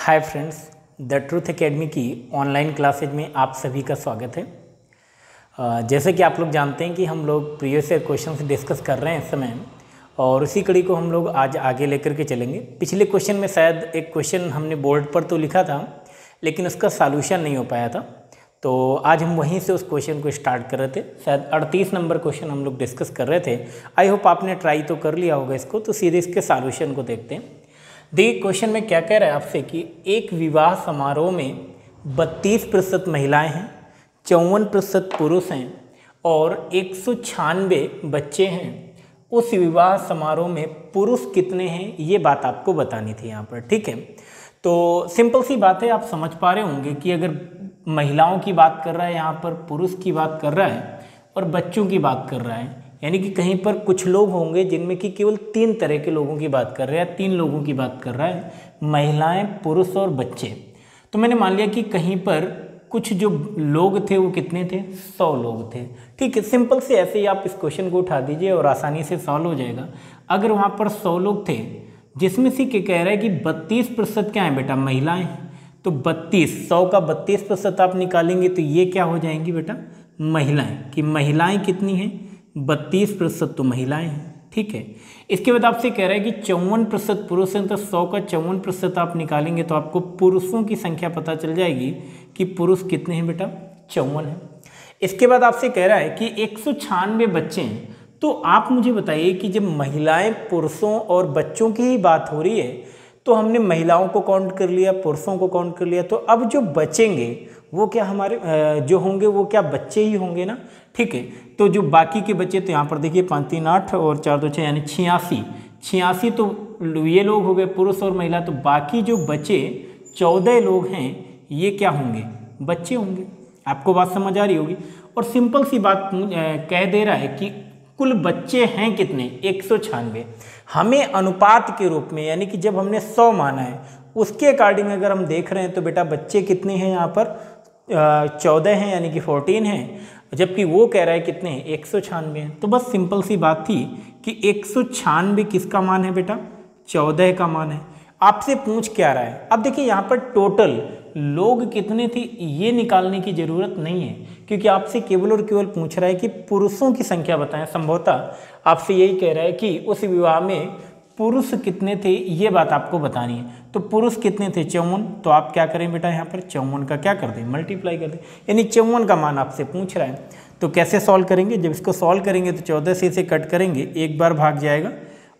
Hi friends, the truth academy की online classes में आप सभी का स्वागत है। जैसे कि आप लोग जानते हैं कि हम लोग प्रीवियस ईयर क्वेश्चन डिस्कस कर रहे हैं इस समय, और उसी कड़ी को हम लोग आज आगे लेकर के चलेंगे। पिछले क्वेश्चन में शायद एक क्वेश्चन हमने बोर्ड पर तो लिखा था, लेकिन उसका सॉल्यूशन नहीं हो पाया था, तो आज हम वहीं से उस क्वेश्चन को स्टार्ट कर रहे थे। शायद 38 नंबर क्वेश्चन हम लोग डिस्कस कर रहे थे। आई होप आपने ट्राई तो कर लिया होगा इसको, तो सीधे इसके सॉल्यूशन को देखते हैं। देखिए क्वेश्चन में क्या कह रहा है आपसे कि एक विवाह समारोह में 32% महिलाएं हैं, 54% पुरुष हैं और 196 बच्चे हैं। उस विवाह समारोह में पुरुष कितने हैं, ये बात आपको बतानी थी यहाँ पर। ठीक है, तो सिंपल सी बात है, आप समझ पा रहे होंगे कि अगर महिलाओं की बात कर रहा है यहाँ पर, पुरुष की बात कर रहा है और बच्चों की बात कर रहा है, यानी कि कहीं पर कुछ लोग होंगे जिनमें कि केवल 3 तरह के लोगों की बात कर रहे हैं, 3 लोगों की बात कर रहा है, महिलाएं, पुरुष और बच्चे। तो मैंने मान लिया कि कहीं पर कुछ जो लोग थे वो कितने थे, 100 लोग थे। ठीक है, सिंपल से ऐसे ही आप इस क्वेश्चन को उठा दीजिए और आसानी से सॉल्व हो जाएगा। अगर वहाँ पर 100 लोग थे, जिसमें से क्या कह रहा है कि 32% क्या है बेटा, महिलाएँ, तो 100 का 32% आप निकालेंगे तो ये क्या हो जाएंगी बेटा, महिलाएं। कि महिलाएं कितनी हैं, 32% तो महिलाएं हैं। ठीक है, इसके बाद आपसे कह रहा है कि 54% पुरुष हैं, तो 100 का 54% आप निकालेंगे तो आपको पुरुषों की संख्या पता चल जाएगी कि पुरुष कितने हैं बेटा, 54 हैं। इसके बाद आपसे कह रहा है कि 196 बच्चे हैं। तो आप मुझे बताइए कि जब महिलाएं, पुरुषों और बच्चों की ही बात हो रही है, तो हमने महिलाओं को काउंट कर लिया, पुरुषों को काउंट कर लिया, तो अब जो बचेंगे वो क्या हमारे जो होंगे वो क्या बच्चे ही होंगे ना। ठीक है, तो जो बाकी के बच्चे, तो यहाँ पर देखिए 5 3 8 और 4 2 6 यानी 86 तो ये लोग हो गए पुरुष और महिला। तो बाकी जो बचे 14 लोग हैं, ये क्या होंगे, बच्चे होंगे। आपको बात समझ आ रही होगी। और सिंपल सी बात कह दे रहा है कि कुल बच्चे हैं कितने, 196। हमें अनुपात के रूप में, यानी कि जब हमने 100 माना है उसके अकॉर्डिंग अगर हम देख रहे हैं तो बेटा बच्चे कितने हैं, यहाँ पर 14 हैं, यानी कि 14 हैं, जबकि वो कह रहा है कितने हैं, 196 हैं। तो बस सिंपल सी बात थी कि 196 किसका मान है बेटा, 14 का मान है। आपसे पूछ क्या रहा है, अब देखिए यहाँ पर टोटल लोग कितने थे ये निकालने की जरूरत नहीं है, क्योंकि आपसे केवल और केवल पूछ रहा है कि पुरुषों की संख्या बताएं। संभवतः आपसे यही कह रहा है कि उस विवाह में पुरुष कितने थे, ये बात आपको बतानी है। तो पुरुष कितने थे, 54। तो आप क्या करें बेटा, यहाँ पर 54 का क्या कर दें, मल्टीप्लाई कर दें, यानी 54 का मान आपसे पूछ रहा है। तो कैसे सॉल्व करेंगे, जब इसको सॉल्व करेंगे तो 14 से इसे कट करेंगे, एक बार भाग जाएगा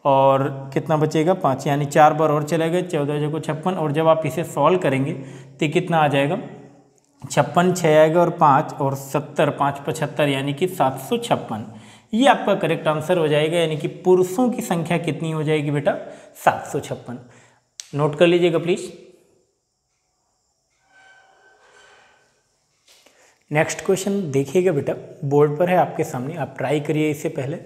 और कितना बचेगा, 5, यानी 4 बार और चलेगा, 14 को 56। और जब आप इसे सॉल्व करेंगे तो कितना आ जाएगा, 56 6 आएगा और 5 और 70, 5 75, यानी कि 756। ये आपका करेक्ट आंसर हो जाएगा, यानी कि पुरुषों की संख्या कितनी हो जाएगी बेटा, 756। नोट कर लीजिएगा प्लीज। नेक्स्ट क्वेश्चन देखिएगा बेटा, बोर्ड पर है आपके सामने, आप ट्राई करिए इससे पहले।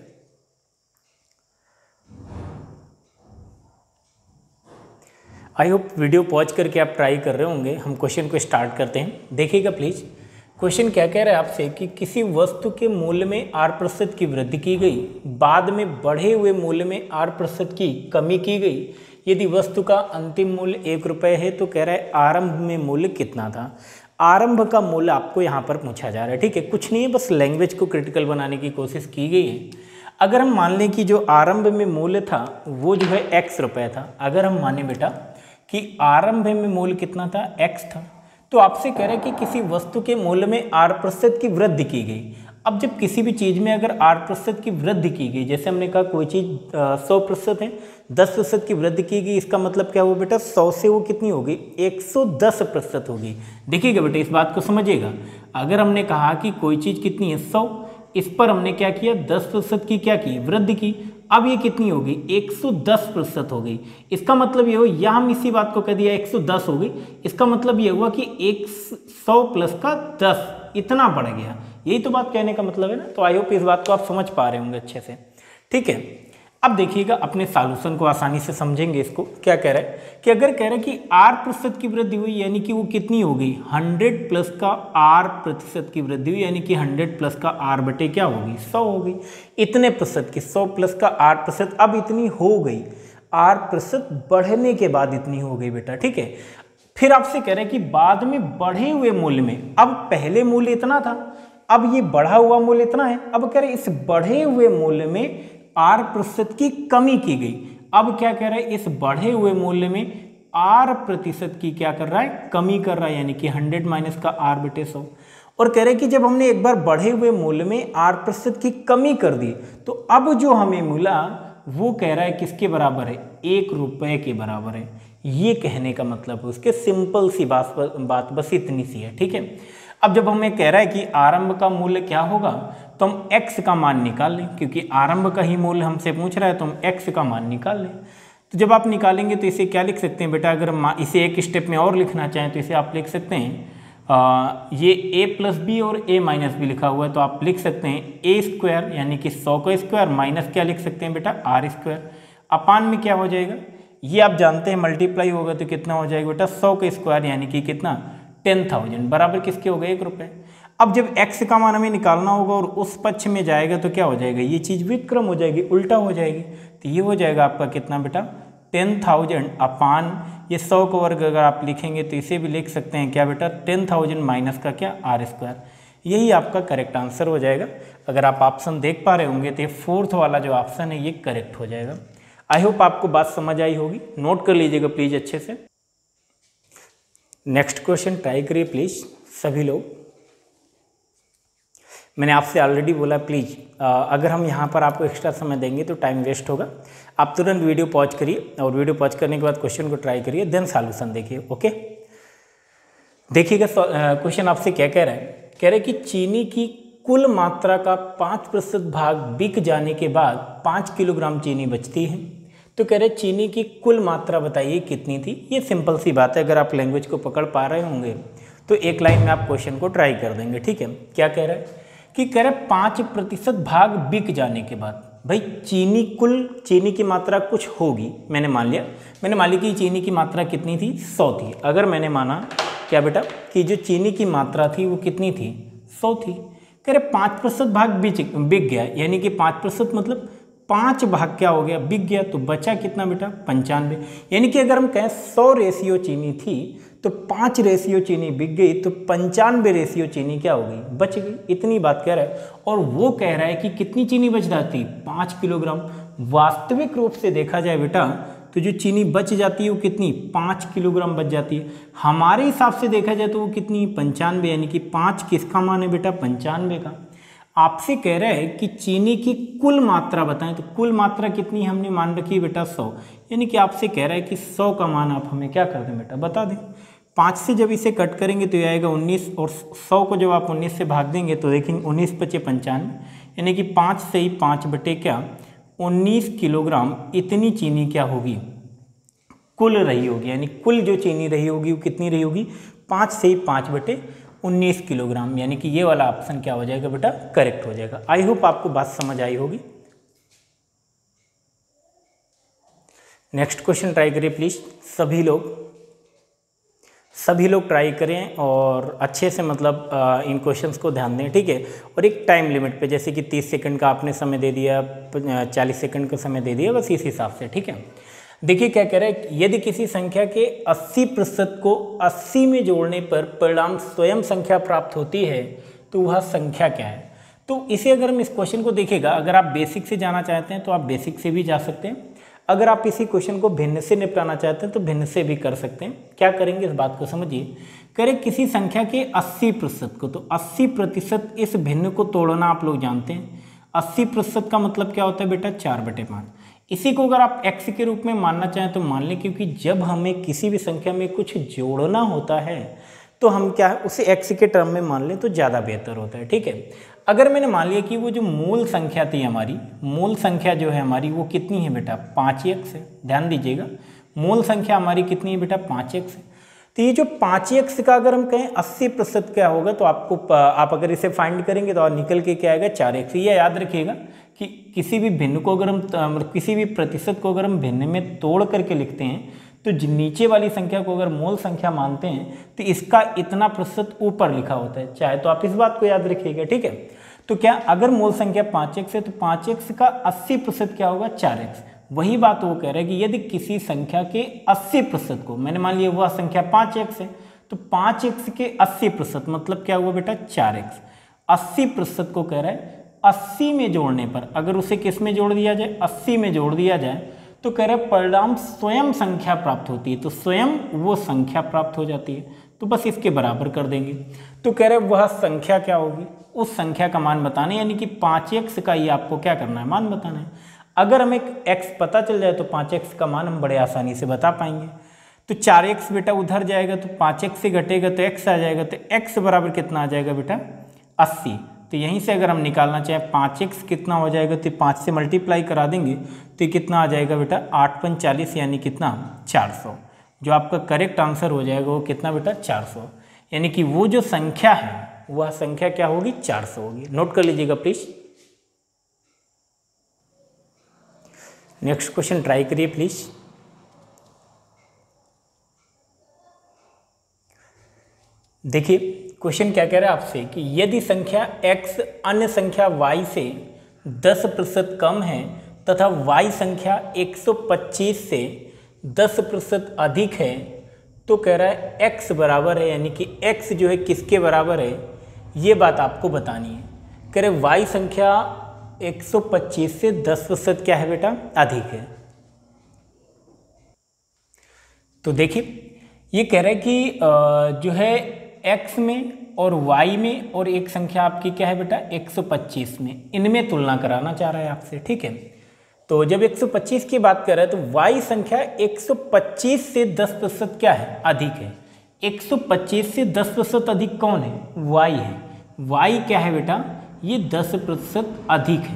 आई होप वीडियो पॉज करके आप ट्राई कर रहे होंगे। हम क्वेश्चन को स्टार्ट करते हैं, देखिएगा प्लीज। क्वेश्चन क्या कह रहा है आपसे कि किसी वस्तु के मूल्य में 8% की वृद्धि की गई, बाद में बढ़े हुए मूल्य में 8% की कमी की गई। यदि वस्तु का अंतिम मूल्य 1 रुपये है तो कह रहा है आरंभ में मूल्य कितना था। आरंभ का मूल्य आपको यहाँ पर पूछा जा रहा है। ठीक है, कुछ नहीं है, बस लैंग्वेज को क्रिटिकल बनाने की कोशिश की गई है। अगर हम मान लें कि जो आरंभ में मूल्य था वो जो है x रुपये था, अगर हम माने बेटा कि आरंभ में मूल्य कितना था, x था, तो आपसे कह रहा है कि किसी वस्तु के मूल्य में 8% की वृद्धि की गई। अब जब किसी भी चीज़ में अगर 8% की वृद्धि की गई, जैसे हमने कहा कोई चीज़ 100% है, 10% की वृद्धि की गई, इसका मतलब क्या हुआ बेटा, 100 से वो कितनी होगी, 110% होगी। देखिएगा बेटा, इस बात को समझिएगा। अगर हमने कहा कि कोई चीज़ कितनी है, 100, इस पर हमने क्या किया, 10% की क्या की, वृद्धि की। अब ये कितनी होगी, 110% हो गई। इसका मतलब ये हो, या हम इसी बात को कह दिया 110 हो गई, इसका मतलब ये हुआ कि 100 प्लस का 10 इतना बढ़ गया। यही तो बात कहने का मतलब है ना। तो आई होप इस बात को आप समझ पा रहे होंगे अच्छे से। ठीक है, अब देखिएगा अपने सॉल्यूशन को आसानी से समझेंगे। इसको क्या कह रहा है कि अगर कह रहा है कि 8% की वृद्धि हुई, यानी कि वो कितनी होगी, 100 प्लस का R% की वृद्धि हुई, यानी कि 100 प्लस का R बटे क्या होगी, 100 होगी। इतने प्रतिशत की, 100 प्लस का R%, अब इतनी हो गई, R% बढ़ने के बाद इतनी हो गई बेटा। ठीक है, फिर आपसे कह रहे हैं कि बाद में बढ़े हुए मूल्य में, अब पहले मूल्य इतना था, अब ये बढ़ा हुआ मूल्य इतना है, अब कह रहे इस बढ़े हुए मूल्य में R% की कमी की गई। अब क्या कह रहे हैं, इस बढ़े हुए मूल्य में R% की क्या कर रहा है, कमी कर रहा है, यानी कि 100 माइनस का R/100। और कह रहे हैं कि जब हमने एक बार बढ़े हुए मूल्य में R% की कमी कर दी तो अब जो हमें मिला वो कह रहा है किसके बराबर है, 1 रुपये के बराबर है। ये कहने का मतलब है उसके, सिंपल सी बात बस इतनी सी है, ठीक है। अब जब हमें कह रहा है कि आरंभ का मूल्य क्या होगा, तो हम x का मान निकाल लें, क्योंकि आरंभ का ही मूल्य हमसे पूछ रहा है तो हम x का मान निकाल लें। तो जब आप निकालेंगे तो इसे क्या लिख सकते हैं बेटा, अगर इसे एक स्टेप में और लिखना चाहें तो इसे आप लिख सकते हैं, ये a+b और a-b लिखा हुआ है, तो आप लिख सकते हैं a² यानी कि 100 का स्क्वायर माइनस क्या लिख सकते हैं बेटा, r²। अपान में क्या हो जाएगा, ये आप जानते हैं मल्टीप्लाई होगा तो कितना हो जाएगा बेटा, 100 का स्क्वायर यानी कि कितना, 10,000 बराबर किसके हो गए, 1 रुपये। अब जब x का मान हमें निकालना होगा और उस पक्ष में जाएगा तो क्या हो जाएगा, ये चीज़ विक्रम हो जाएगी, उल्टा हो जाएगी। तो ये हो जाएगा आपका कितना बेटा, 10,000 अपान ये 100 का वर्ग अगर आप लिखेंगे तो इसे भी लिख सकते हैं क्या बेटा, 10,000 माइनस का क्या, r²। यही आपका करेक्ट आंसर हो जाएगा। अगर आप ऑप्शन देख पा रहे होंगे तो ये 4th वाला जो ऑप्शन है ये करेक्ट हो जाएगा। आई होप आपको बात समझ आई होगी, नोट कर लीजिएगा प्लीज अच्छे से। नेक्स्ट क्वेश्चन ट्राई करिए प्लीज सभी लोग। मैंने आपसे ऑलरेडी बोला प्लीज़ अगर हम यहाँ पर आपको एक्स्ट्रा समय देंगे तो टाइम वेस्ट होगा। आप तुरंत वीडियो पॉज करिए और वीडियो पॉज करने के बाद क्वेश्चन को ट्राई करिए, देन सॉल्यूशन देखिए। ओके, देखिएगा क्वेश्चन आपसे क्या कह रहा है, कह रहे कि चीनी की कुल मात्रा का 5% भाग बिक जाने के बाद 5 किलोग्राम चीनी बचती है। तो कह रहे चीनी की कुल मात्रा बताइए कितनी थी। ये सिंपल सी बात है, अगर आप लैंग्वेज को पकड़ पा रहे होंगे तो एक लाइन में आप क्वेश्चन को ट्राई कर देंगे। ठीक है, क्या कह रहा है कि कह रहे 5% भाग बिक जाने के बाद, भाई कुल चीनी की मात्रा कुछ होगी, मैंने मान लिया कि चीनी की मात्रा कितनी थी, 100 थी। अगर मैंने माना क्या बेटा कि जो चीनी की मात्रा थी वो कितनी थी, 100 थी। कह रहे 5% भाग बिक गया, यानी कि 5% मतलब 5 भाग क्या हो गया, बिक गया, तो बचा कितना बेटा, 95। यानी कि अगर हम कहें 100 रेशियो चीनी थी तो 5 रेशियो चीनी बिक गई, तो 95 रेशियो चीनी क्या हो गई, बच गई। इतनी बात कह रहा है। और वो कह रहा है कि कितनी चीनी बच जाती, 5 किलोग्राम। वास्तविक रूप से देखा जाए बेटा तो जो चीनी बच जाती है वो कितनी, 5 किलोग्राम बच जाती है। हमारे हिसाब से देखा जाए तो वो कितनी, 95, यानी कि 5 किसका मान है बेटा, 95 का। आपसे कह रहा है कि चीनी की कुल मात्रा बताएं, तो कुल मात्रा कितनी हमने मान रखी है बेटा, 100। यानी कि आपसे कह रहा है कि 100 का मान आप हमें क्या कर दें बेटा, बता दें। 5 से जब इसे कट करेंगे तो ये आएगा 19, और 100 को जब आप 19 से भाग देंगे तो देखेंगे 19 × 5 = 95, यानी कि 5 से ही 5 बटे क्या, 19 किलोग्राम इतनी चीनी क्या होगी, कुल रही होगी। यानी कुल जो चीनी रही होगी वो कितनी रही होगी, 5 से ही 5 बटे 19 किलोग्राम। यानी कि ये वाला ऑप्शन क्या हो जाएगा बेटा, करेक्ट हो जाएगा। आई होप आपको बात समझ आई होगी। नेक्स्ट क्वेश्चन ट्राई करिए प्लीज सभी लोग ट्राई करें और अच्छे से मतलब इन क्वेश्चंस को ध्यान दें। ठीक है, और एक टाइम लिमिट पे, जैसे कि 30 सेकंड का आपने समय दे दिया, 40 सेकंड का समय दे दिया, बस इस हिसाब से। ठीक है, देखिए क्या कह रहा है, यदि किसी संख्या के 80% को 80 में जोड़ने पर परिणाम स्वयं संख्या प्राप्त होती है तो वह संख्या क्या है। तो इसे अगर हम इस क्वेश्चन को देखेगा, अगर आप बेसिक से जाना चाहते हैं तो आप बेसिक से भी जा सकते हैं, अगर आप इसी क्वेश्चन को भिन्न से निपटाना चाहते हैं तो भिन्न से भी कर सकते हैं। क्या करेंगे इस बात को समझिए। करें किसी संख्या के 80% को, तो 80% इस भिन्न को तोड़ना आप लोग जानते हैं। 80% का मतलब क्या होता है बेटा, 4/5। इसी को अगर आप x के रूप में मानना चाहें तो मान लें, क्योंकि जब हमें किसी भी संख्या में कुछ जोड़ना होता है तो हम क्या है उसे x के टर्म में मान लें तो ज़्यादा बेहतर होता है। ठीक है, अगर मैंने मान लिया कि वो जो मूल संख्या थी हमारी, मूल संख्या जो है हमारी वो कितनी है बेटा, 5x है। ध्यान दीजिएगा, मूल संख्या हमारी कितनी है बेटा, 5x है। तो ये जो 5x का अगर हम कहें 80% क्या होगा, तो आप अगर इसे फाइंड करेंगे तो निकल के क्या आएगा, 4x। ये याद रखिएगा कि किसी भी भिन्न को अगर हम किसी भी प्रतिशत को अगर हम भिन्न में तोड़ करके लिखते हैं तो नीचे वाली संख्या को अगर मूल संख्या मानते हैं तो इसका इतना प्रतिशत ऊपर लिखा होता है, चाहे तो आप इस बात को याद रखिएगा। ठीक है, तो क्या अगर मूल संख्या 5x है तो 5x का 80% क्या होगा, 4x। वही बात वो कह रहा है कि यदि किसी संख्या के 80% को, मैंने मान लिया वह संख्या 5x है, तो 5x के 80% मतलब क्या हुआ बेटा 4x। 80% को कह रहा है 80 में जोड़ने पर, अगर उसे किस में जोड़ दिया जाए, 80 में जोड़ दिया जाए, तो कह रहा है परिणाम स्वयं संख्या प्राप्त होती है, तो स्वयं वो संख्या प्राप्त हो जाती है, तो बस इसके बराबर कर देंगे। तो कह रहे वह संख्या क्या होगी, उस संख्या का मान बताना है, यानी कि 5x का ही आपको क्या करना है, मान बताना है। अगर हमें x पता चल जाए तो 5x का मान हम बड़े आसानी से बता पाएंगे। तो 4x बेटा उधर जाएगा तो 5x से घटेगा तो x आ जाएगा, तो x बराबर कितना आ जाएगा बेटा 80। तो यहीं से अगर हम निकालना चाहें 5x कितना हो जाएगा, तो 5 से मल्टीप्लाई करा देंगे तो ये कितना आ जाएगा बेटा 8 × 40 यानी कितना 400। जो आपका करेक्ट आंसर हो जाएगा वो कितना बेटा 400, यानी कि वो जो संख्या है वह संख्या क्या होगी 400 होगी। नोट कर लीजिएगा प्लीज। नेक्स्ट क्वेश्चन ट्राई करिए प्लीज। देखिए क्वेश्चन क्या कह रहा है आपसे कि यदि संख्या x अन्य संख्या y से 10% कम है तथा y संख्या 125 से 10% अधिक है, तो कह रहा है x बराबर है, यानी कि x जो है किसके बराबर है, ये बात आपको बतानी है। कह रहे y संख्या 125 से 10% क्या है बेटा अधिक है। तो देखिए ये कह रहा है कि जो है x में और y में और एक संख्या आपकी क्या है बेटा 125 में, इनमें तुलना कराना चाह रहा है आपसे, ठीक है। तो जब 125 की बात कर रहा है तो y संख्या 125 से 10% क्या है अधिक है। 125 से 10% अधिक कौन है, y है। y क्या है बेटा, ये 10% अधिक है।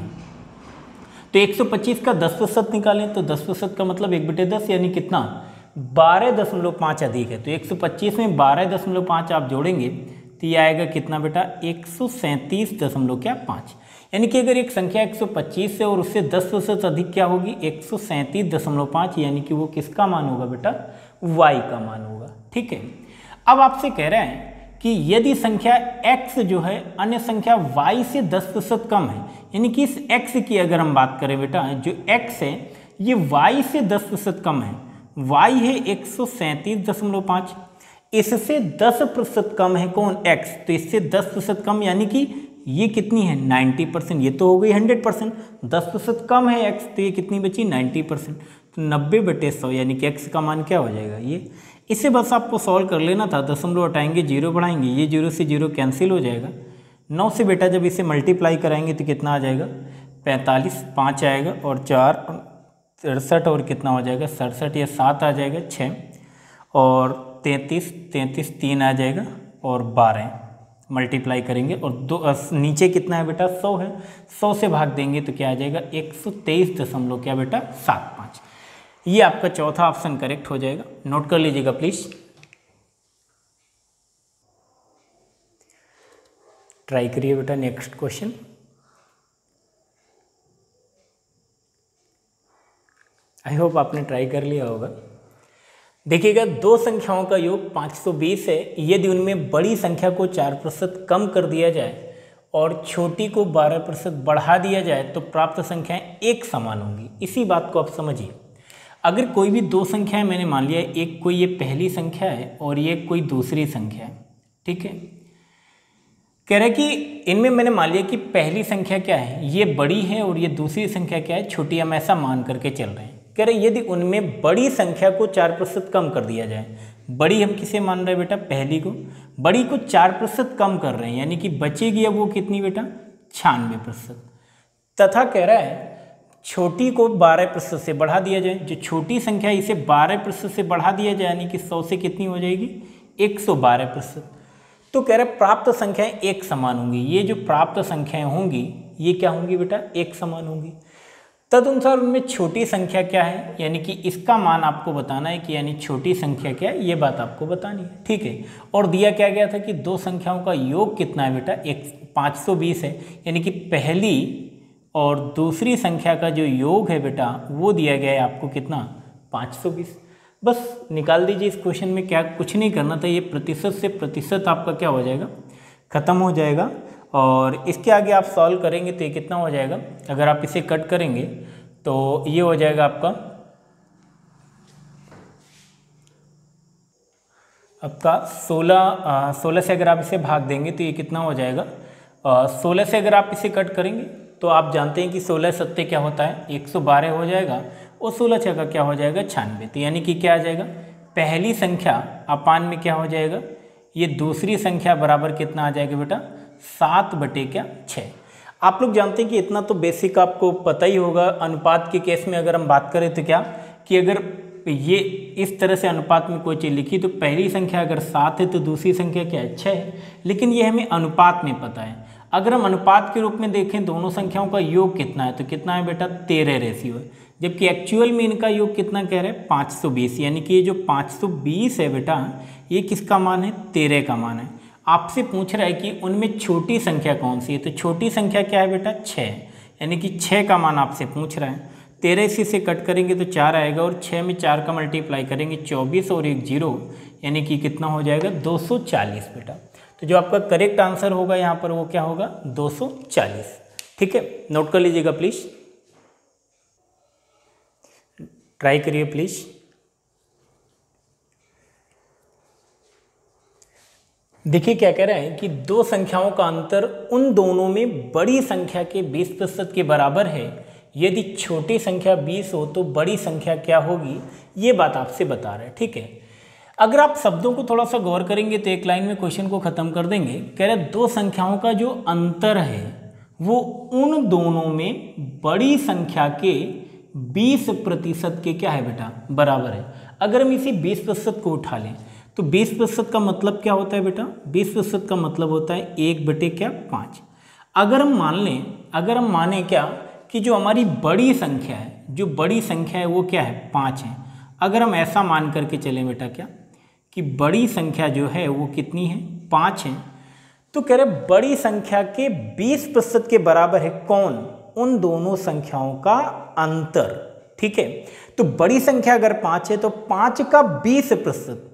तो 125 का 10% निकालें तो 10% का मतलब 1/10 यानी कितना 12.5 अधिक है। तो 125 में 12.5 आप जोड़ेंगे तो ये आएगा कितना बेटा 137.5, यानी कि अगर एक संख्या 125 से और उससे 10% अधिक क्या होगी 137.5, यानी कि वो किसका मान होगा बेटा y का मान होगा, ठीक है। अब आपसे कह रहे हैं कि यदि संख्या x जो है अन्य संख्या y से 10% कम है, यानी कि इस x की अगर हम बात करें बेटा, जो x है ये y से 10% कम है, y है 137.5, इससे 10% कम है कौन x, तो इससे 10% कम यानी कि ये कितनी है 90%, ये तो हो गई 100%, 10% कम है x तो ये कितनी बची 90%, तो 90/100 यानी कि x का मान क्या हो जाएगा ये। इसे बस आपको सॉल्व कर लेना था, दशमलव हटाएंगे 0 बढ़ाएंगे, ये 0 से 0 कैंसिल हो जाएगा। 9 से बेटा जब इसे मल्टीप्लाई कराएंगे तो कितना आ जाएगा 45, 5 आएगा और 4 63 और कितना हो जाएगा 67, या 7 आ जाएगा 6 और 33 3 आ जाएगा और 12 मल्टीप्लाई करेंगे और नीचे कितना है बेटा 100 है, 100 से भाग देंगे तो क्या आ जाएगा 123 क्या बेटा 75। ये आपका चौथा ऑप्शन करेक्ट हो जाएगा। नोट कर लीजिएगा प्लीज। ट्राई करिए बेटा नेक्स्ट क्वेश्चन। आई होप आपने ट्राई कर लिया होगा। देखिएगा दो संख्याओं का योग 520 है, यदि उनमें बड़ी संख्या को 4% कम कर दिया जाए और छोटी को 12% बढ़ा दिया जाए तो प्राप्त संख्याएं एक समान होंगी। इसी बात को आप समझिए। अगर कोई भी दो संख्याएं, मैंने मान लिया एक कोई ये पहली संख्या है और ये कोई दूसरी संख्या है, ठीक है। कह रहे कि इनमें मैंने मान लिया कि पहली संख्या क्या है ये बड़ी है और ये दूसरी संख्या क्या है छोटी, हम ऐसा मान करके चल रहे हैं। कह रहे यदि उनमें बड़ी संख्या को 4% कम कर दिया जाए, बड़ी हम किसे मान रहे हैं बेटा पहली को, बड़ी को 4% कम कर रहे हैं, यानी कि बचेगी अब वो कितनी बेटा 96%। तथा कह रहा है छोटी को 12% से बढ़ा दिया जाए, जो छोटी संख्या इसे 12% से बढ़ा दिया जाए, यानी कि 100 से कितनी हो जाएगी 112%। तो कह रहे प्राप्त संख्याएं एक समान होंगी। ये जो प्राप्त संख्याएं होंगी ये क्या होंगी बेटा एक समान होंगी। तदनुसार उनमें छोटी संख्या क्या है, यानी कि इसका मान आपको बताना है कि यानी छोटी संख्या क्या है, ये बात आपको बतानी है, ठीक है। और दिया क्या गया था कि दो संख्याओं का योग कितना है बेटा 520 है, यानी कि पहली और दूसरी संख्या का जो योग है बेटा वो दिया गया है आपको कितना 520। बस निकाल दीजिए इस क्वेश्चन में, क्या कुछ नहीं करना था, ये प्रतिशत से प्रतिशत आपका क्या हो जाएगा ख़त्म हो जाएगा। और इसके आगे आप सॉल्व करेंगे तो ये कितना हो जाएगा, अगर आप इसे कट करेंगे तो ये हो जाएगा आपका 16 से अगर आप इसे भाग देंगे तो ये कितना हो जाएगा, 16 से अगर आप इसे कट करेंगे तो आप जानते हैं कि 16 सत्ते क्या होता है 112 हो जाएगा, और 16 छक्का क्या हो जाएगा 96। तो यानी कि क्या आ जाएगा, पहली संख्या अपान में क्या हो जाएगा, ये दूसरी संख्या बराबर कितना आ जाएगा बेटा 7/6। आप लोग जानते हैं कि इतना तो बेसिक आपको पता ही होगा। अनुपात के केस में अगर हम बात करें तो क्या कि अगर ये इस तरह से अनुपात में कोई चीज़ लिखी तो पहली संख्या अगर 7 है तो दूसरी संख्या क्या है 6 है, लेकिन ये हमें अनुपात में पता है। अगर हम अनुपात के रूप में देखें दोनों संख्याओं का योग कितना है तो कितना है बेटा 13 रेशियो है, जबकि एक्चुअल में इनका योग कितना कह रहे हैं 520। यानी कि ये जो 520 है बेटा ये किसका मान है 13 का मान है। आपसे पूछ रहा है कि उनमें छोटी संख्या कौन सी है, तो छोटी संख्या क्या है बेटा 6, यानी कि 6 का मान आपसे पूछ रहा है। 13 इसी से कट करेंगे तो 4 आएगा, और 6 में 4 का मल्टीप्लाई करेंगे 24 और 1 0, यानी कि कितना हो जाएगा 240 बेटा। तो जो आपका करेक्ट आंसर होगा यहाँ पर वो क्या होगा 240। ठीक है, नोट कर लीजिएगा प्लीज, ट्राई करिए प्लीज। देखिए क्या कह रहा है कि दो संख्याओं का अंतर उन दोनों में बड़ी संख्या के 20% के बराबर है। यदि छोटी संख्या 20 हो तो बड़ी संख्या क्या होगी, ये बात आपसे बता रहा है। ठीक है, अगर आप शब्दों को थोड़ा सा गौर करेंगे तो एक लाइन में क्वेश्चन को खत्म कर देंगे। कह रहे दो संख्याओं का जो अंतर है वो उन दोनों में बड़ी संख्या के 20% के क्या है बेटा बराबर है। अगर हम इसी 20% को उठा लें तो 20% का मतलब क्या होता है बेटा, 20% का मतलब होता है 1/5। अगर हम मान लें, अगर हम माने क्या कि जो हमारी बड़ी संख्या है, जो बड़ी संख्या है वो क्या है 5 है। अगर हम ऐसा मान करके चलें बेटा क्या कि बड़ी संख्या जो है वो कितनी है 5 है, तो कह रहे बड़ी संख्या के 20% के बराबर है कौन, उन दोनों संख्याओं का अंतर। ठीक है, तो बड़ी संख्या अगर 5 है तो 5 का 20%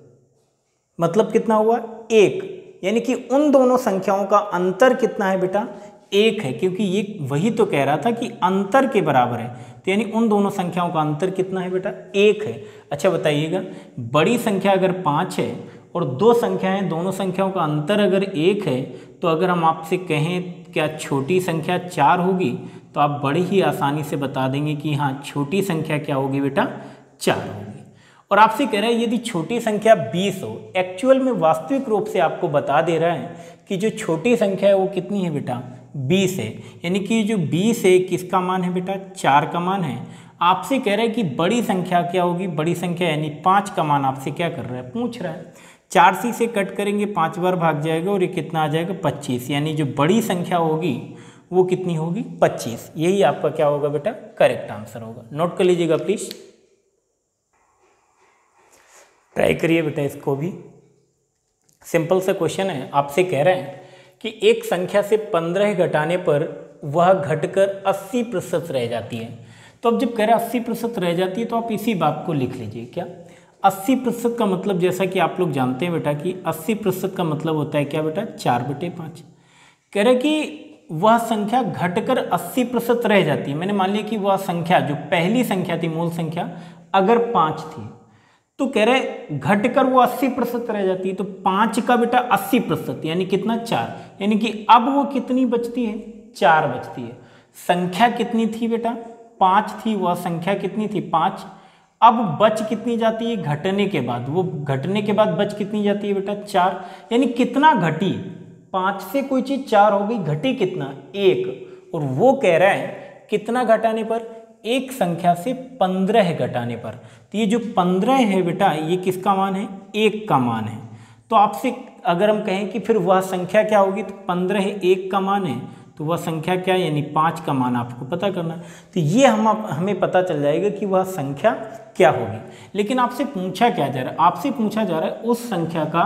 मतलब कितना हुआ 1, यानी कि उन दोनों संख्याओं का अंतर कितना है बेटा 1 है, क्योंकि ये वही तो कह रहा था कि अंतर के बराबर है। तो यानी उन दोनों संख्याओं का अंतर कितना है बेटा 1 है। अच्छा बताइएगा, बड़ी संख्या अगर 5 है और दो संख्याएं, दोनों संख्याओं का अंतर अगर 1 है, तो अगर हम आपसे कहें क्या छोटी संख्या 4 होगी तो आप बड़ी ही आसानी से बता देंगे कि हाँ छोटी संख्या क्या होगी बेटा 4 होगी। और आपसे कह रहा है यदि छोटी संख्या 20 हो, एक्चुअल में वास्तविक रूप से आपको बता दे रहा है कि जो छोटी संख्या है वो कितनी है बेटा 20 है, यानी कि जो 20 है किसका मान है बेटा 4 का मान है। आपसे कह रहा है कि बड़ी संख्या क्या होगी, बड़ी संख्या यानी 5 का मान आपसे क्या कर रहा है पूछ रहा है। 4 से कट करेंगे 5 बार भाग जाएगा और ये कितना आ जाएगा 25, यानी जो बड़ी संख्या होगी वो कितनी होगी 25। यही आपका क्या होगा बेटा करेक्ट आंसर होगा। नोट कर लीजिएगा प्लीज, ट्राई करिए बेटा इसको भी। सिंपल सा क्वेश्चन है, आपसे कह रहे हैं कि एक संख्या से 15 घटाने पर वह घटकर 80% रह जाती है। तो अब जब कह रहे हैं 80% रह जाती है तो आप इसी बात को लिख लीजिए। क्या 80% का मतलब, जैसा कि आप लोग जानते हैं बेटा कि 80% का मतलब होता है क्या बेटा 4/5। कह रहे कि वह संख्या घटकर 80% रह जाती है। मैंने मान लिया कि वह संख्या जो पहली संख्या थी मूल संख्या अगर 5 थी, तो कह रहे घटकर वो 80% रह जाती है। तो 5 का बेटा 80% यानी कितना 4, यानी कि अब वो कितनी बचती है 4 बचती है। संख्या कितनी थी बेटा 5 थी, वह संख्या कितनी थी 5। अब बच कितनी जाती है घटने के बाद, वो घटने के बाद बच कितनी जाती है बेटा 4, यानी कितना घटी 5 से कोई चीज 4 हो गई, घटी कितना 1। और वो कह रहा है कितना घटाने पर, एक संख्या से 15 घटाने पर। तो ये जो 15 है बेटा ये किसका मान है 1 का मान है। तो आपसे अगर हम कहें कि फिर वह संख्या क्या होगी, तो 15 1 का मान है, तो वह संख्या क्या है यानी 5 का मान आपको पता करना है। तो ये हमें पता चल जाएगा कि वह संख्या क्या होगी। लेकिन आपसे पूछा क्या जा रहा है, आपसे पूछा जा रहा है उस संख्या का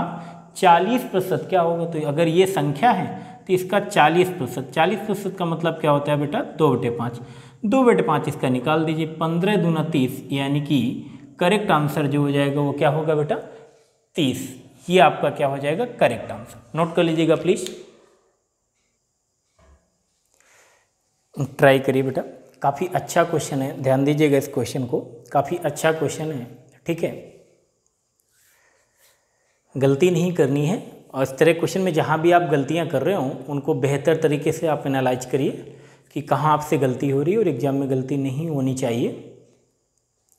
40% क्या होगा। तो अगर ये संख्या है तो इसका 40%, 40% का मतलब क्या होता है बेटा 2/5। 2/5 इसका निकाल दीजिए, 15 दूना 30, यानी कि करेक्ट आंसर जो हो जाएगा वो क्या होगा बेटा 30। ये आपका क्या हो जाएगा करेक्ट आंसर। नोट कर लीजिएगा प्लीज, ट्राई करिए बेटा। काफ़ी अच्छा क्वेश्चन है, ध्यान दीजिएगा इस क्वेश्चन को, काफ़ी अच्छा क्वेश्चन है, ठीक है। गलती नहीं करनी है, और इस तरह क्वेश्चन में जहाँ भी आप गलतियाँ कर रहे हो उनको बेहतर तरीके से आप एनालाइज करिए कि कहाँ आपसे गलती हो रही है और एग्जाम में गलती नहीं होनी चाहिए।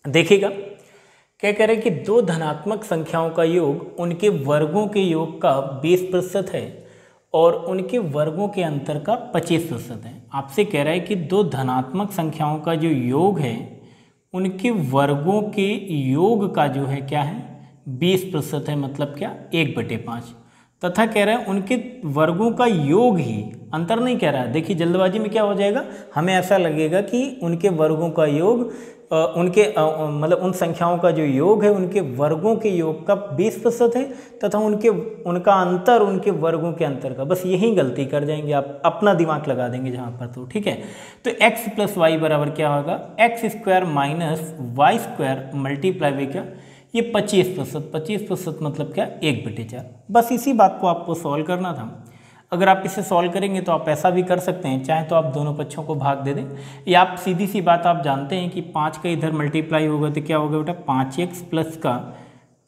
देखिएगा क्या कह रहे हैं कि दो धनात्मक संख्याओं का योग उनके वर्गों के योग का 20% है और उनके वर्गों के अंतर का 25% है। आपसे कह रहा है कि दो धनात्मक संख्याओं का जो योग है उनके वर्गों के योग का जो है क्या है 20% है, मतलब क्या 1/5, तथा कह रहा है उनके वर्गों का योग ही, अंतर नहीं कह रहा है। देखिए जल्दबाजी में क्या हो जाएगा, हमें ऐसा लगेगा कि उनके वर्गों का योग मतलब उन संख्याओं का जो योग है उनके वर्गों के योग का 20% है तथा उनका अंतर उनके वर्गों के अंतर का, बस यही गलती कर जाएंगे आप, अपना दिमाग लगा देंगे जहाँ पर, तो ठीक है। तो x + y बराबर क्या होगा, x² - y² मल्टीप्लाई बाई क्या, ये 25% मतलब क्या 1/4। बस इसी बात को आपको सॉल्व करना था। अगर आप इसे सॉल्व करेंगे तो आप ऐसा भी कर सकते हैं, चाहे तो आप दोनों पक्षों को भाग दे दें, या आप सीधी सी बात आप जानते हैं कि 5 का इधर मल्टीप्लाई होगा तो क्या होगा बेटा 5x प्लस का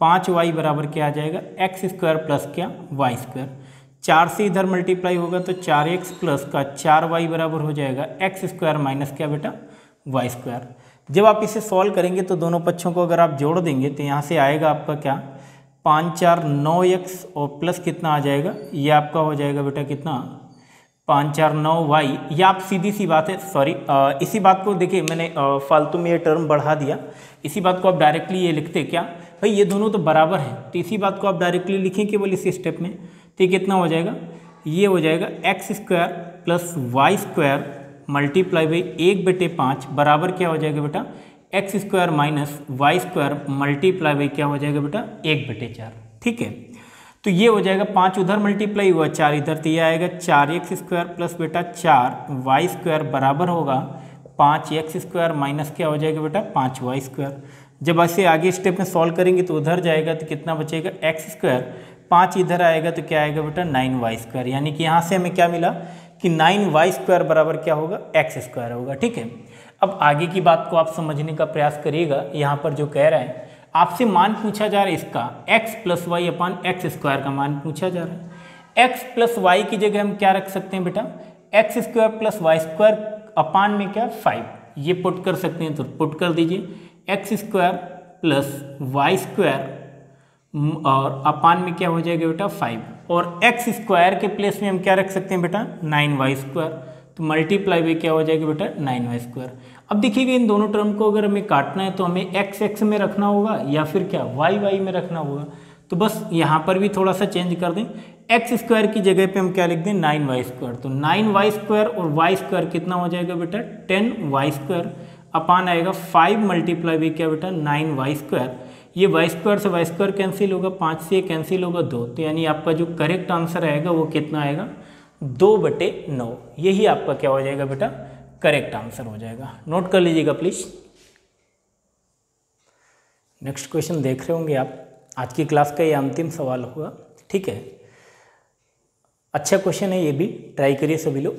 5y बराबर क्या आ जाएगा x² प्लस क्या y²। 4 से इधर मल्टीप्लाई होगा तो 4x प्लस का 4y बराबर हो जाएगा x² माइनस क्या बेटा y²। जब आप इसे सॉल्व करेंगे तो दोनों पक्षों को अगर आप जोड़ देंगे तो यहाँ से आएगा आपका क्या 5 4 9x और प्लस कितना आ जाएगा, ये आपका हो जाएगा बेटा कितना 5 4 9y। ये आप सीधी सी बात है, सॉरी इसी बात को देखिए मैंने फालतू में ये टर्म बढ़ा दिया, इसी बात को आप डायरेक्टली ये लिखते क्या भाई ये दोनों तो बराबर हैं, तो इसी बात को आप डायरेक्टली लिखें केवल इसी स्टेप में, तो कितना हो जाएगा, ये हो जाएगा x² plus y² multiply by 1/5 बराबर क्या हो जाएगा बेटा x² minus y² multiply by क्या हो जाएगा बेटा 1/4, ठीक है। तो ये हो जाएगा 5 उधर मल्टीप्लाई हुआ 4 इधर, तो ये आएगा 4x² प्लस बेटा 4y² बराबर होगा 5x² माइनस क्या हो जाएगा बेटा 5y²। जब ऐसे आगे स्टेप में सॉल्व करेंगे तो उधर जाएगा तो कितना बचेगा x², 5 इधर आएगा तो क्या आएगा बेटा 9y², यानी कि यहाँ से हमें क्या मिला कि 9y² बराबर क्या होगा x² होगा, ठीक है। अब आगे की बात को आप समझने का प्रयास करिएगा। यहाँ पर जो कह रहा है आपसे मान पूछा जा रहा है इसका x + y अपान x² का मान पूछा जा रहा है। x + y की जगह हम क्या रख सकते हैं बेटा x² + y² अपान में क्या 5, ये पुट कर सकते हैं, तो पुट कर दीजिए x² + y² और अपान में क्या हो जाएगा बेटा 5, और x² के प्लेस में हम क्या रख सकते हैं बेटा 9y², तो मल्टीप्लाई भी क्या हो जाएगा बेटा 9y²। अब देखिएगा इन दोनों टर्म को अगर हमें काटना है तो हमें x में रखना होगा या फिर क्या y में रखना होगा, तो बस यहाँ पर भी थोड़ा सा चेंज कर दें, x² की जगह पे हम क्या लिख दें 9y², तो 9y² और y² कितना हो जाएगा बेटा 10y², अपान आएगा 5 मल्टीप्लाई भी क्या बेटा 9y², ये y² से y² कैंसिल होगा, 5 से कैंसिल होगा 2, तो यानी आपका जो करेक्ट आंसर आएगा वो कितना आएगा 2/9, यही आपका क्या हो जाएगा बेटा करेक्ट आंसर हो जाएगा। नोट कर लीजिएगा प्लीज। नेक्स्ट क्वेश्चन देख रहे होंगे आप, आज की क्लास का ये अंतिम सवाल होगा, ठीक है। अच्छा क्वेश्चन है, ये भी ट्राई करिए सभी लोग।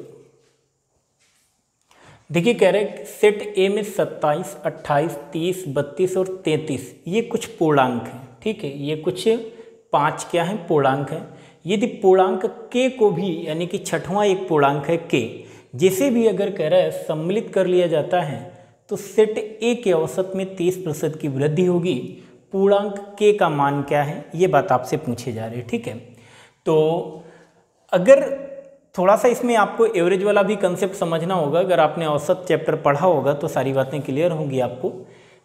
देखिए कह रहे हैं सेट ए में 27, 28, 30, 32 और 33 ये कुछ पूर्णांक हैं, ठीक है। ये कुछ 5 क्या है पूर्णांक हैं। यदि पूर्णांक के को भी यानी कि छठवां एक पूर्णांक है के, जिसे भी अगर कह रहा है सम्मिलित कर लिया जाता है तो सेट ए के औसत में 30% की वृद्धि होगी। पूर्णांक के का मान क्या है, ये बात आपसे पूछी जा रही है, ठीक है। तो अगर थोड़ा सा इसमें आपको एवरेज वाला भी कंसेप्ट समझना होगा, अगर आपने औसत चैप्टर पढ़ा होगा तो सारी बातें क्लियर होंगी आपको।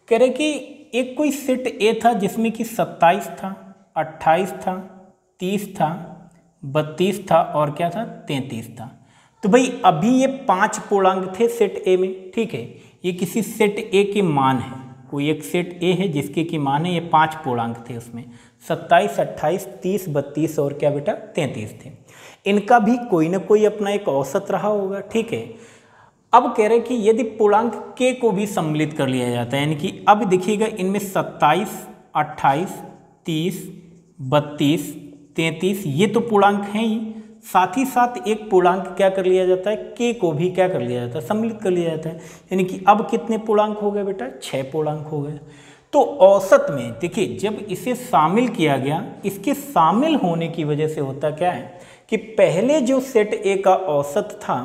कह रहे कि एक कोई सेट ए था जिसमें कि 27 था, 28 था, 30 था, 32 था और क्या था 33 था। तो भाई अभी ये 5 पूर्णांक थे सेट ए में, ठीक है। ये किसी सेट ए के मान है, कोई एक सेट ए है जिसके की मान है, ये 5 पूर्णांक थे उसमें 27, 28, 30, 32 और क्या बेटा 33 थे। इनका भी कोई ना कोई अपना एक औसत रहा होगा, ठीक है। अब कह रहे हैं कि यदि पूर्णांक के को भी सम्मिलित कर लिया जाता है, यानी कि अब देखिएगा इनमें 27, 28, 30, 32, 33 ये तो पूर्णांक हैं ही, साथ ही साथ एक पूर्णांक क्या कर लिया जाता है, के को भी क्या कर लिया जाता है, सम्मिलित कर लिया जाता है। यानी कि अब कितने पूर्णांक हो गए बेटा, 6 पूर्णांक हो गए। तो औसत में देखिए जब इसे शामिल किया गया, इसके शामिल होने की वजह से होता क्या है कि पहले जो सेट ए का औसत था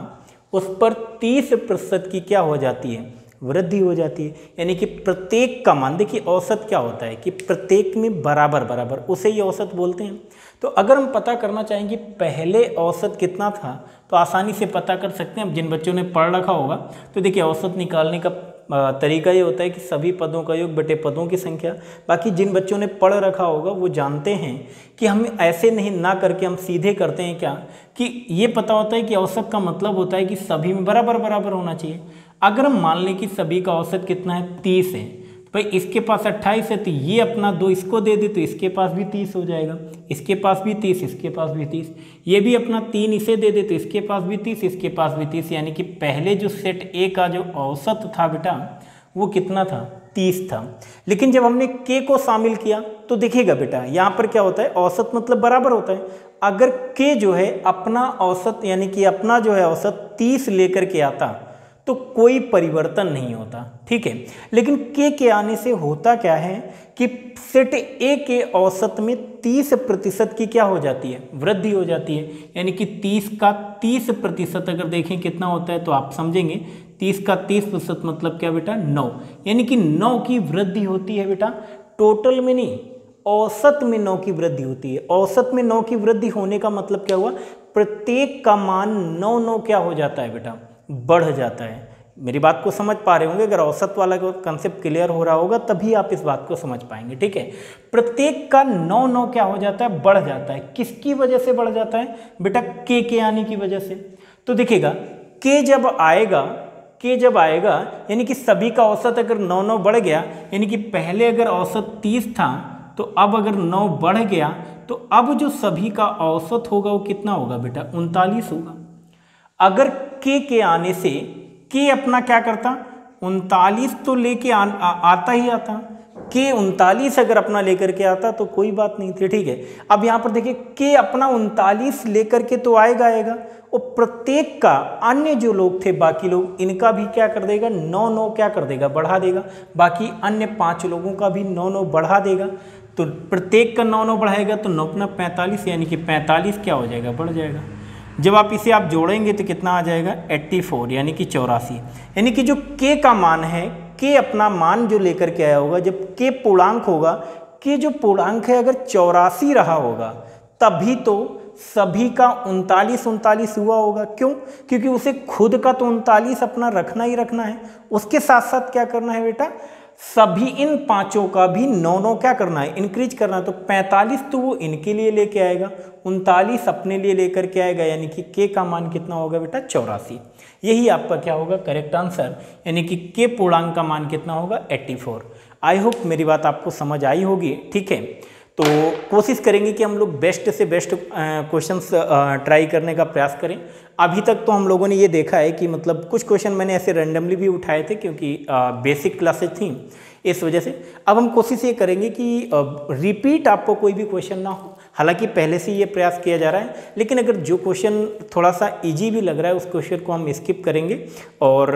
उस पर 30% की क्या हो जाती है, वृद्धि हो जाती है। यानी कि प्रत्येक का मान, देखिए औसत क्या होता है कि प्रत्येक में बराबर बराबर, उसे ही औसत बोलते हैं। तो अगर हम पता करना चाहें कि पहले औसत कितना था तो आसानी से पता कर सकते हैं। अब जिन बच्चों ने पढ़ रखा होगा तो देखिए औसत निकालने का तरीका ये होता है कि सभी पदों का योग बटे पदों की संख्या। बाकी जिन बच्चों ने पढ़ रखा होगा वो जानते हैं कि हम ऐसे नहीं ना करके हम सीधे करते हैं क्या, कि ये पता होता है कि औसत का मतलब होता है कि सभी में बराबर बराबर होना चाहिए। अगर हम मान लें कि सभी का औसत कितना है, 30 है, भाई इसके पास 28 है तो ये अपना 2 इसको दे दे तो इसके पास भी 30 हो जाएगा, इसके पास भी 30, इसके पास भी 30, ये भी अपना 3 इसे दे दे तो इसके पास भी 30, इसके पास भी 30। यानी कि पहले जो सेट ए का जो औसत था बेटा वो कितना था, 30 था। लेकिन जब हमने के को शामिल किया तो देखिएगा बेटा यहाँ पर क्या होता है, औसत मतलब बराबर होता है। अगर के जो है अपना औसत यानी कि अपना जो है औसत 30 लेकर के आता तो कोई परिवर्तन नहीं होता, ठीक है। लेकिन के आने से होता क्या है कि सेट ए के औसत में 30% की क्या हो जाती है, वृद्धि हो जाती है। यानी कि 30 का 30% अगर देखें कितना होता है तो आप समझेंगे 30 का 30% मतलब क्या बेटा, 9। यानी कि 9 की वृद्धि होती है बेटा, टोटल में नहीं, औसत में 9 की वृद्धि होती है। औसत में 9 की वृद्धि होने का मतलब क्या हुआ, प्रत्येक का मान 9 क्या हो जाता है बेटा, बढ़ जाता है। मेरी बात को समझ पा रहे होंगे, अगर औसत वाला कंसेप्ट क्लियर हो रहा होगा तभी आप इस बात को समझ पाएंगे, ठीक है। प्रत्येक का 9 क्या हो जाता है, बढ़ जाता है। किसकी वजह से बढ़ जाता है बेटा, के आने की वजह से। तो देखिएगा के जब आएगा यानी कि सभी का औसत अगर 9 बढ़ गया, यानी कि पहले अगर औसत 30 था तो अब अगर 9 बढ़ गया तो अब जो सभी का औसत होगा वो कितना होगा बेटा, 39 होगा। अगर के आने से के अपना क्या करता, 39 तो लेके आता ही आता, के 39 अगर अपना लेकर के आता तो कोई बात नहीं थी, ठीक है। अब यहाँ पर देखिए के अपना 39 लेकर के तो आएगा और प्रत्येक का अन्य जो लोग थे बाकी लोग, इनका भी क्या कर देगा, 9 क्या कर देगा, बढ़ा देगा। बाकी अन्य 5 लोगों का भी 9 बढ़ा देगा। तो प्रत्येक का 9 बढ़ाएगा तो 9 अपना 45, यानी कि 45 क्या हो जाएगा, बढ़ जाएगा। जब आप इसे आप जोड़ेंगे तो कितना आ जाएगा, 84 यानी कि 84। यानी कि जो के का मान है, के अपना मान जो लेकर के आया होगा, जब के पूर्णांक होगा, के जो पूर्णांक है अगर 84 रहा होगा तभी तो सभी का 39 हुआ होगा। क्यों, क्योंकि उसे खुद का तो 39 अपना रखना ही रखना है, उसके साथ साथ क्या करना है बेटा, सभी इन 5 का भी 9 क्या करना है, इंक्रीज करना है। तो 45 तो वो इनके लिए लेके आएगा, 39 अपने लिए लेकर के आएगा, यानी कि के का मान कितना होगा बेटा, 84। यही आपका क्या होगा, करेक्ट आंसर। यानी कि के पूर्णांक का मान कितना होगा, 84। आई होप मेरी बात आपको समझ आई होगी, ठीक है। तो कोशिश करेंगे कि हम लोग बेस्ट से बेस्ट क्वेश्चंस ट्राई करने का प्रयास करें। अभी तक तो हम लोगों ने ये देखा है कि मतलब कुछ क्वेश्चन मैंने ऐसे रैंडमली भी उठाए थे क्योंकि बेसिक क्लासेज थी, इस वजह से। अब हम कोशिश ये करेंगे कि रिपीट आपको कोई भी क्वेश्चन ना हो। हालांकि पहले से ये प्रयास किया जा रहा है, लेकिन अगर जो क्वेश्चन थोड़ा सा इजी भी लग रहा है उस क्वेश्चन को हम स्किप करेंगे और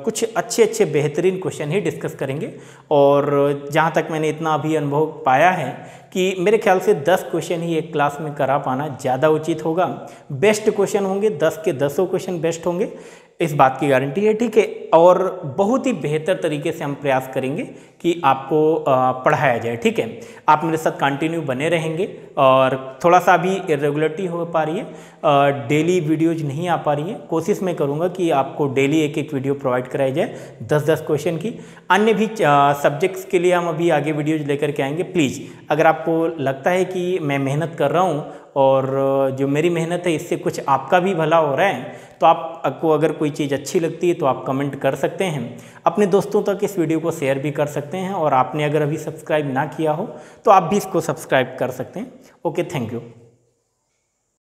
कुछ अच्छे बेहतरीन क्वेश्चन ही डिस्कस करेंगे। और जहाँ तक मैंने इतना अभी अनुभव पाया है कि मेरे ख्याल से 10 क्वेश्चन ही एक क्लास में करा पाना ज़्यादा उचित होगा। बेस्ट क्वेश्चन होंगे, 10 के 10 क्वेश्चन बेस्ट होंगे, इस बात की गारंटी है, ठीक है। और बहुत ही बेहतर तरीके से हम प्रयास करेंगे कि आपको पढ़ाया जाए, ठीक है। आप मेरे साथ कंटिन्यू बने रहेंगे और थोड़ा सा अभी इरेगुलरिटी हो पा रही है, डेली वीडियोज नहीं आ पा रही है। कोशिश मैं करूँगा कि आपको डेली एक वीडियो प्रोवाइड कराई जाए 10 क्वेश्चन की। अन्य भी सब्जेक्ट्स के लिए हम अभी आगे वीडियोज लेकर के आएंगे। प्लीज़ अगर आपको लगता है कि मैं मेहनत कर रहा हूँ और जो मेरी मेहनत है इससे कुछ आपका भी भला हो रहा है, तो आपको अगर कोई चीज़ अच्छी लगती है तो आप कमेंट कर सकते हैं, अपने दोस्तों तक इस वीडियो को शेयर भी कर सकते हैं। और आपने अगर अभी सब्सक्राइब ना किया हो तो आप भी इसको सब्सक्राइब कर सकते हैं। Okay, thank you.